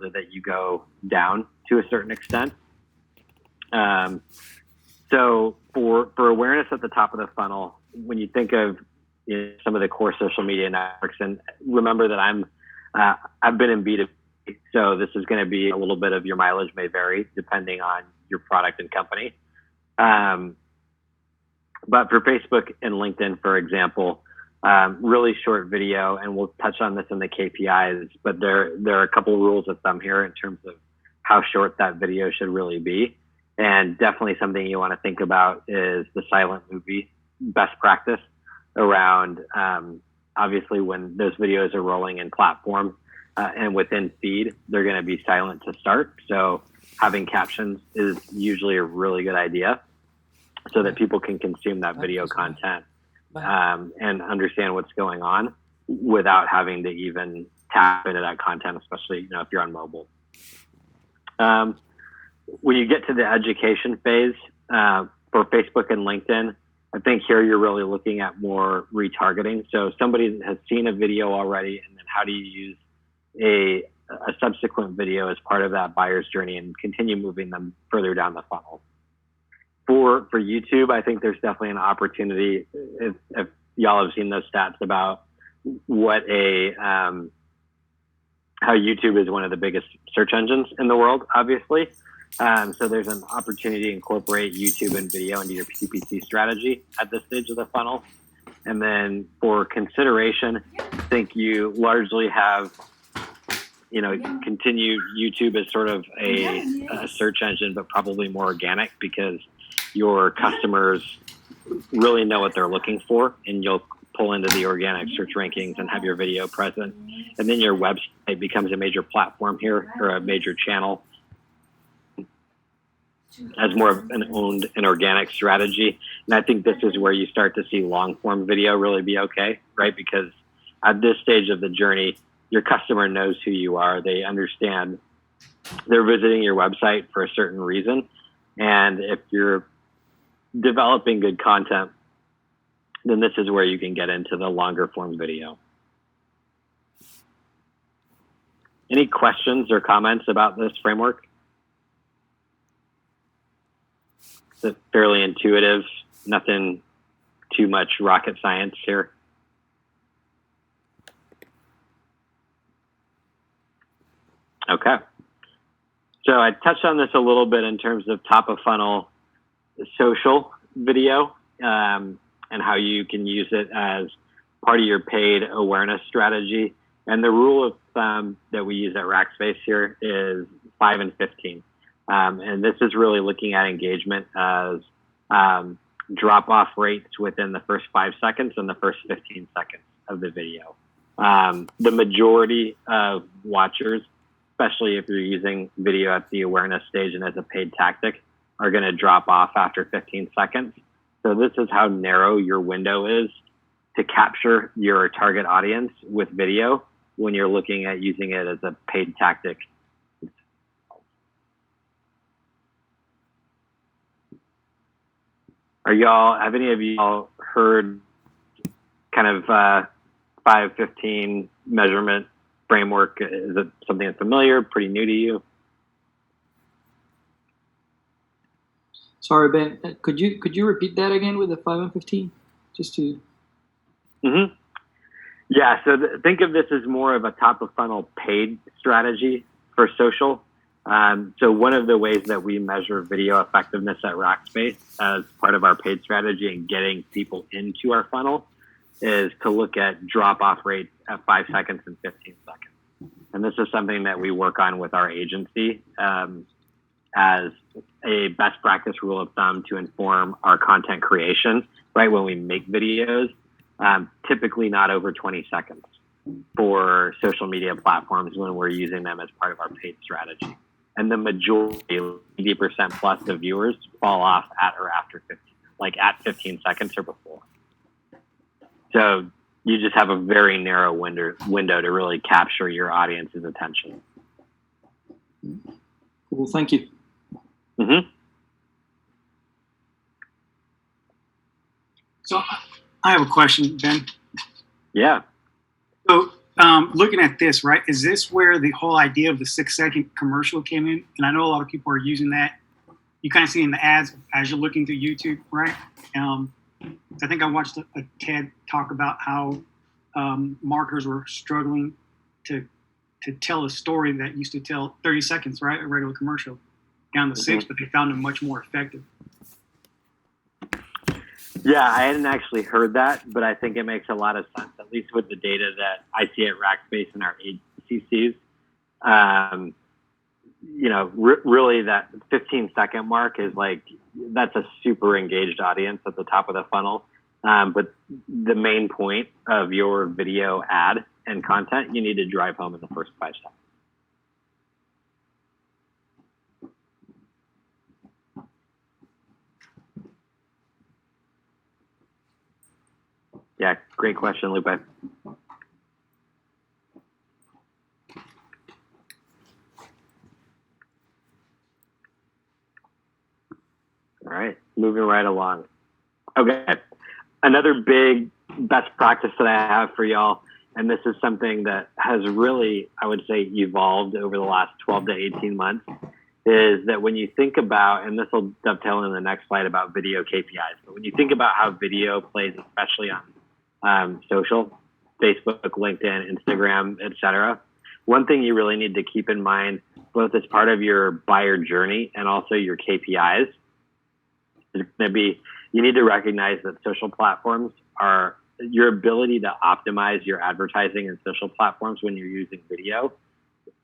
that you go down to a certain extent. So for awareness at the top of the funnel, when you think of some of the core social media networks, and remember that I've been in B2B, so this is going to be a little bit of your mileage may vary depending on your product and company. But for Facebook and LinkedIn, for example, really short video, and we'll touch on this in the KPIs, but there are a couple of rules of thumb here in terms of how short that video should really be. And definitely something you want to think about is the silent movie best practice around, obviously when those videos are rolling in platform and within feed, they're going to be silent to start. So having captions is usually a really good idea so that people can consume that video content and understand what's going on without having to even tap into that content, especially if you're on mobile. When you get to the education phase for Facebook and LinkedIn, I think here you're really looking at more retargeting. So somebody has seen a video already, and then how do you use a subsequent video as part of that buyer's journey and continue moving them further down the funnel. For YouTube, I think there's definitely an opportunity, if y'all have seen those stats about what how YouTube is one of the biggest search engines in the world, obviously. So there's an opportunity to incorporate YouTube and video into your PPC strategy at this stage of the funnel. And then for consideration, I think you largely have, continue YouTube as sort of a search engine, but probably more organic because your customers really know what they're looking for, and you'll pull into the organic search rankings and have your video present. And then your website becomes a major platform here, or a major channel, as more of an owned and organic strategy. And I think this is where you start to see long form video really be okay, right? Because at this stage of the journey, your customer knows who you are. They understand they're visiting your website for a certain reason. And if you're developing good content, then this is where you can get into the longer form video. Any questions or comments about this framework? It's fairly intuitive, nothing too much rocket science here. Okay. So I touched on this a little bit in terms of top of funnel social video and how you can use it as part of your paid awareness strategy. And the rule of thumb that we use at Rackspace here is 5 and 15. And this is really looking at engagement as drop-off rates within the first 5 seconds and the first 15 seconds of the video. The majority of watchers, especially if you're using video at the awareness stage and as a paid tactic, are going to drop off after 15 seconds. So this is how narrow your window is to capture your target audience with video when you're looking at using it as a paid tactic. Have any of y'all heard kind of 5-15 measurement framework? Is it something that's familiar, pretty new to you? Sorry, Ben, could you repeat that again with the 5 and 15? Just to... Mm-hmm. Yeah, so think of this as more of a top of funnel paid strategy for social. So one of the ways that we measure video effectiveness at Rackspace as part of our paid strategy and getting people into our funnel is to look at drop-off rates at 5 seconds and 15 seconds. And this is something that we work on with our agency as a best practice rule of thumb to inform our content creation, right? When we make videos, typically not over 20 seconds for social media platforms when we're using them as part of our paid strategy. And the majority, 80% plus of viewers fall off at or after 15, like at 15 seconds or before. So you just have a very narrow window to really capture your audience's attention. Cool, thank you. Mm-hmm. So I have a question, Ben. Yeah. So looking at this, right, is this where the whole idea of the 6-second commercial came in? And I know a lot of people are using that. You kind of see in the ads as you're looking through YouTube, right? I think I watched a TED talk about how marketers were struggling to tell a story that used to tell 30 seconds, right, a regular commercial, down to 6, but they found it much more effective. Yeah, I hadn't actually heard that, but I think it makes a lot of sense, at least with the data that I see at Rackspace and our agency sees. Really that 15-second mark is like, that's a super engaged audience at the top of the funnel. But the main point of your video ad and content, you need to drive home in the first 5 seconds. Yeah, great question, Lupe. All right, moving right along. Okay, another big best practice that I have for y'all, and this is something that has really, I would say, evolved over the last 12 to 18 months, is that when you think about, and this will dovetail in the next slide about video KPIs, but when you think about how video plays, especially on social, Facebook, LinkedIn, Instagram, etc. One thing you really need to keep in mind, both as part of your buyer journey and also your KPIs, is going to be, you need to recognize that social platforms are your ability to optimize your advertising and social platforms when you're using video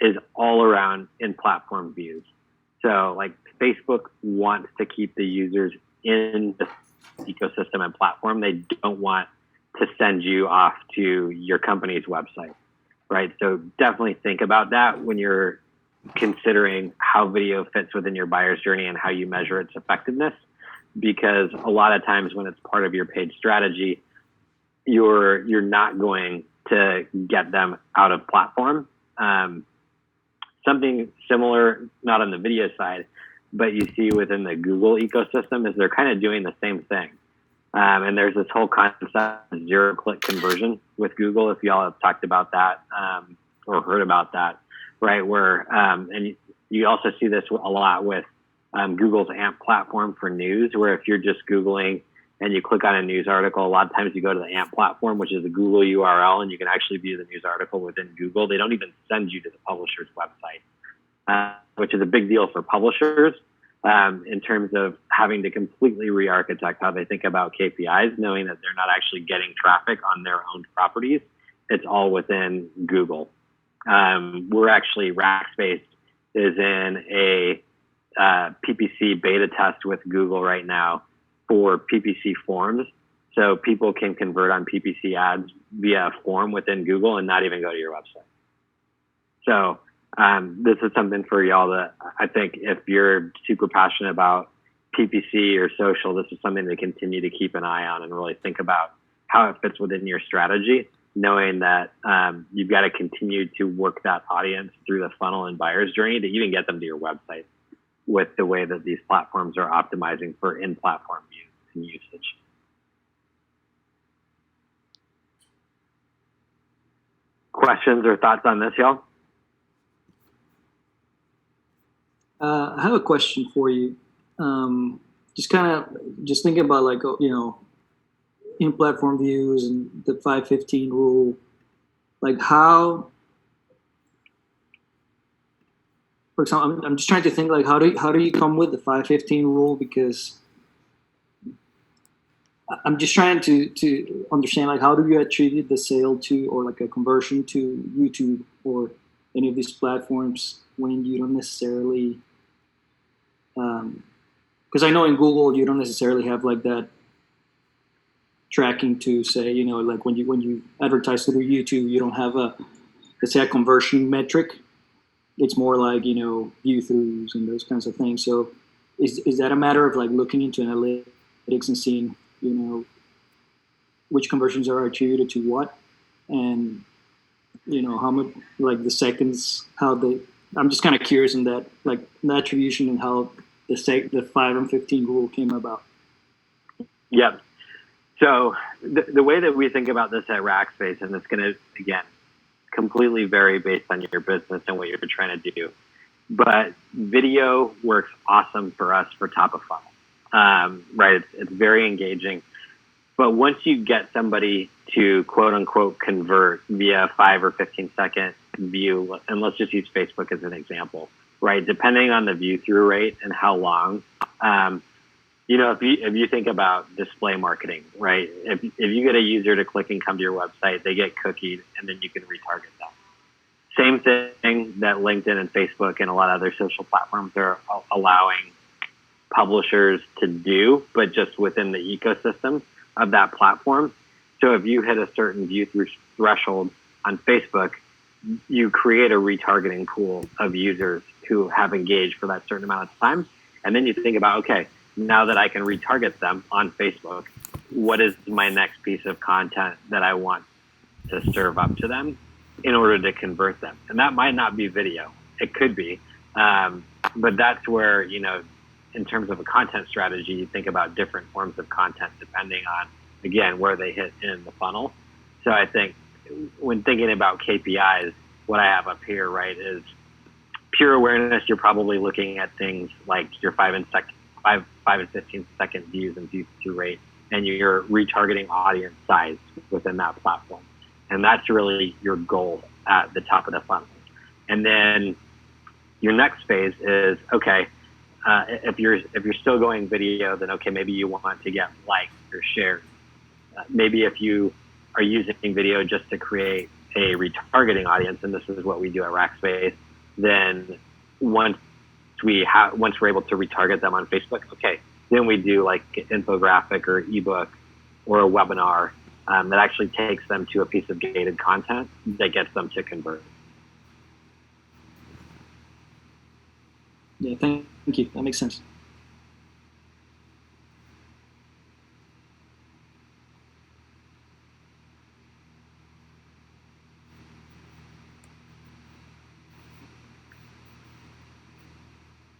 is all around in-platform views. So like Facebook wants to keep the users in the ecosystem and platform. They don't want to send you off to your company's website, right? So definitely think about that when you're considering how video fits within your buyer's journey and how you measure its effectiveness, because a lot of times when it's part of your paid strategy, you're not going to get them out of platform. Something similar, not on the video side, but you see within the Google ecosystem is they're kind of doing the same thing. And there's this whole concept of zero-click conversion with Google, if y'all have talked about that or heard about that, right? Where and you also see this a lot with Google's AMP platform for news, where if you're just Googling and you click on a news article, a lot of times you go to the AMP platform, which is a Google URL, and you can actually view the news article within Google. They don't even send you to the publisher's website, which is a big deal for publishers. In terms of having to completely re-architect how they think about KPIs, knowing that they're not actually getting traffic on their own properties. It's all within Google. We're actually, Rackspace is in a PPC beta test with Google right now for PPC forms. So people can convert on PPC ads via a form within Google and not even go to your website. So this is something for y'all that I think if you're super passionate about PPC or social, this is something to continue to keep an eye on and really think about how it fits within your strategy, knowing that you've got to continue to work that audience through the funnel and buyer's journey to even get them to your website with the way that these platforms are optimizing for in-platform use and usage. Questions or thoughts on this, y'all? I have a question for you. Just thinking about like, in-platform views and the 515 rule, like how, for example, I'm just trying to think like how do you come with the 515 rule, because I'm just trying to understand like how do you attribute the sale to or like a conversion to YouTube or any of these platforms when you don't necessarily because I know in Google you don't necessarily have like that tracking to say, like when you advertise through YouTube, you don't have let's say a conversion metric. It's more like, view throughs and those kinds of things. So is that a matter of like looking into analytics and seeing, which conversions are attributed to what, and how much, like the seconds, I'm just kind of curious in that, like the attribution and how the 5 and 15 rule came about. Yep. So the way that we think about this at Rackspace, and it's going to, again, completely vary based on your business and what you're trying to do. But video works awesome for us for top of funnel, right? It's very engaging. But once you get somebody to quote unquote convert via 5 or 15-second view, and let's just use Facebook as an example, right? Depending on the view through rate and how long, if you think about display marketing, right? If you get a user to click and come to your website, they get cookied, and then you can retarget them. Same thing that LinkedIn and Facebook and a lot of other social platforms are allowing publishers to do, but just within the ecosystem of that platform. So if you hit a certain view through threshold on Facebook, you create a retargeting pool of users who have engaged for that certain amount of time. And then you think about, okay, now that I can retarget them on Facebook, what is my next piece of content that I want to serve up to them in order to convert them? And that might not be video. It could be. But that's where, in terms of a content strategy, you think about different forms of content depending on, again, where they hit in the funnel. So I think when thinking about KPIs, what I have up here, right, is pure awareness. You're probably looking at things like your 5 and 15-second views and view through rate, and your retargeting audience size within that platform. And that's really your goal at the top of the funnel. And then your next phase is, okay, if you're still going video, then okay, maybe you want to get likes or shares. Maybe if you are using video just to create a retargeting audience, and this is what we do at Rackspace, then once we're able to retarget them on Facebook, okay, then we do like an infographic or ebook or a webinar that actually takes them to a piece of gated content that gets them to convert. Yeah, thank you. That makes sense.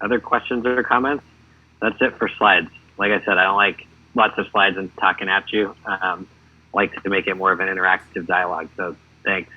Other questions or comments? That's it for slides. Like I said, I don't like lots of slides and talking at you. I like to make it more of an interactive dialogue. So thanks.